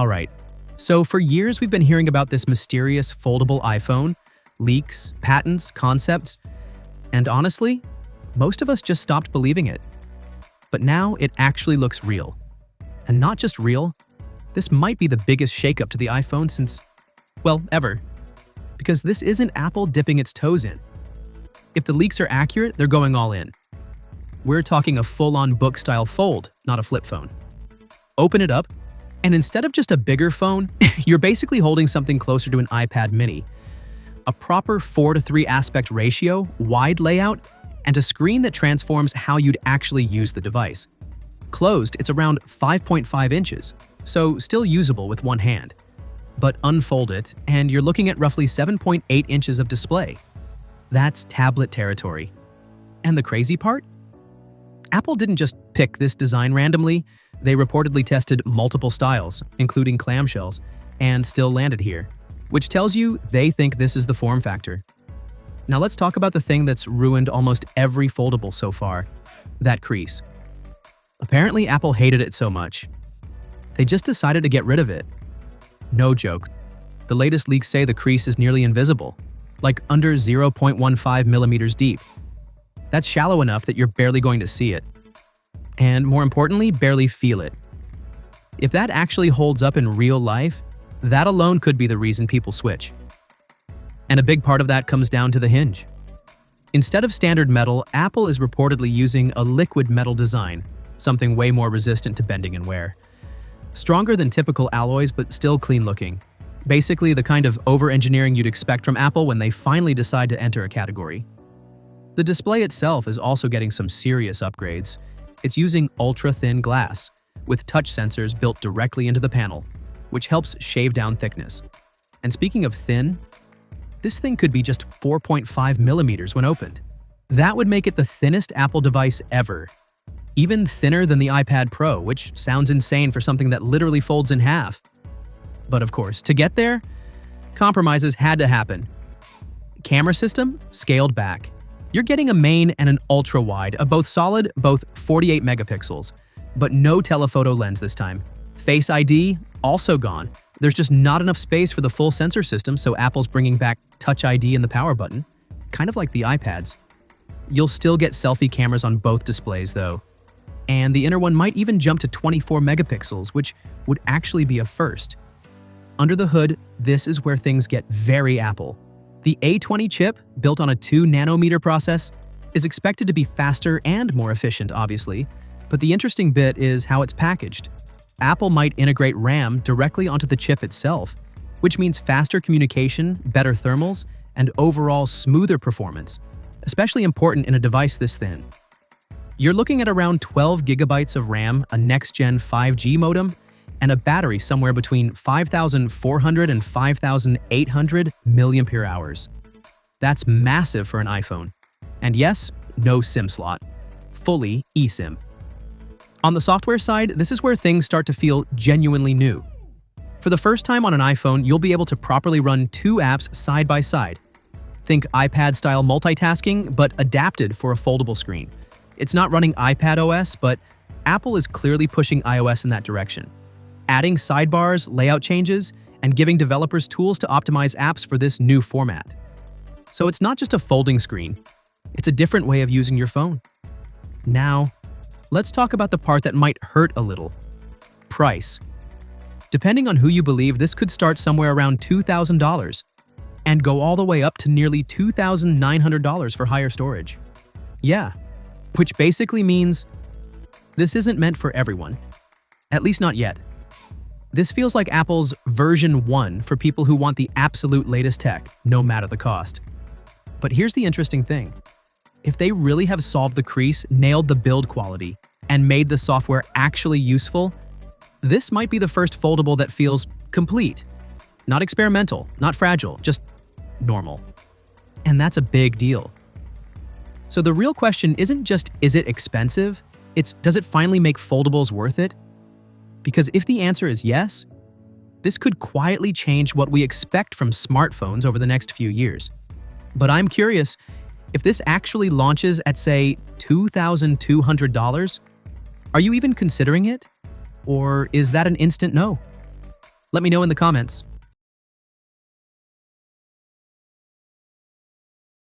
Alright, so for years we've been hearing about this mysterious foldable iPhone, leaks, patents, concepts, and honestly, most of us just stopped believing it. But now it actually looks real. And not just real, this might be the biggest shakeup to the iPhone since, well, ever. Because this isn't Apple dipping its toes in. If the leaks are accurate, they're going all in. We're talking a full-on book-style fold, not a flip phone. Open it up, and instead of just a bigger phone, you're basically holding something closer to an iPad mini. A proper 4:3 aspect ratio, wide layout, and a screen that transforms how you'd actually use the device. Closed, it's around 5.5 inches, so still usable with one hand. But unfold it, and you're looking at roughly 7.8 inches of display. That's tablet territory. And the crazy part? Apple didn't just pick this design randomly. They reportedly tested multiple styles, including clamshells, and still landed here, which tells you they think this is the form factor. Now let's talk about the thing that's ruined almost every foldable so far, that crease. Apparently Apple hated it so much, they just decided to get rid of it. No joke. The latest leaks say the crease is nearly invisible, like under 0.15 millimeters deep. That's shallow enough that you're barely going to see it. And more importantly, barely feel it. If that actually holds up in real life, that alone could be the reason people switch. And a big part of that comes down to the hinge. Instead of standard metal, Apple is reportedly using a liquid metal design, something way more resistant to bending and wear. Stronger than typical alloys, but still clean looking. Basically the kind of over-engineering you'd expect from Apple when they finally decide to enter a category. The display itself is also getting some serious upgrades. It's using ultra-thin glass, with touch sensors built directly into the panel, which helps shave down thickness. And speaking of thin, this thing could be just 4.5 millimeters when opened. That would make it the thinnest Apple device ever. Even thinner than the iPad Pro, which sounds insane for something that literally folds in half. But of course, to get there, compromises had to happen. Camera system scaled back. You're getting a main and an ultra-wide, both solid, both 48 megapixels, but no telephoto lens this time. Face ID, also gone. There's just not enough space for the full sensor system, so Apple's bringing back Touch ID in the power button, kind of like the iPads. You'll still get selfie cameras on both displays, though. And the inner one might even jump to 24 megapixels, which would actually be a first. Under the hood, this is where things get very Apple. The A20 chip, built on a 2-nanometer process, is expected to be faster and more efficient, obviously, but the interesting bit is how it's packaged. Apple might integrate RAM directly onto the chip itself, which means faster communication, better thermals, and overall smoother performance, especially important in a device this thin. You're looking at around 12 gigabytes of RAM, a next-gen 5G modem, and a battery somewhere between 5,400 and 5,800 mAh. That's massive for an iPhone. And yes, no SIM slot. Fully eSIM. On the software side, this is where things start to feel genuinely new. For the first time on an iPhone, you'll be able to properly run two apps side by side. Think iPad-style multitasking, but adapted for a foldable screen. It's not running iPad OS, but Apple is clearly pushing iOS in that direction. Adding sidebars, layout changes, and giving developers tools to optimize apps for this new format. So it's not just a folding screen, it's a different way of using your phone. Now, let's talk about the part that might hurt a little. Price. Depending on who you believe, this could start somewhere around $2,000 and go all the way up to nearly $2,900 for higher storage. Yeah, which basically means this isn't meant for everyone. At least not yet. This feels like Apple's version 1 for people who want the absolute latest tech, no matter the cost. But here's the interesting thing. If they really have solved the crease, nailed the build quality, and made the software actually useful, this might be the first foldable that feels complete. Not experimental, not fragile, just normal. And that's a big deal. So the real question isn't just, is it expensive? It's, does it finally make foldables worth it? Because if the answer is yes, this could quietly change what we expect from smartphones over the next few years. But I'm curious, if this actually launches at, say, $2,200, are you even considering it? Or is that an instant no? Let me know in the comments.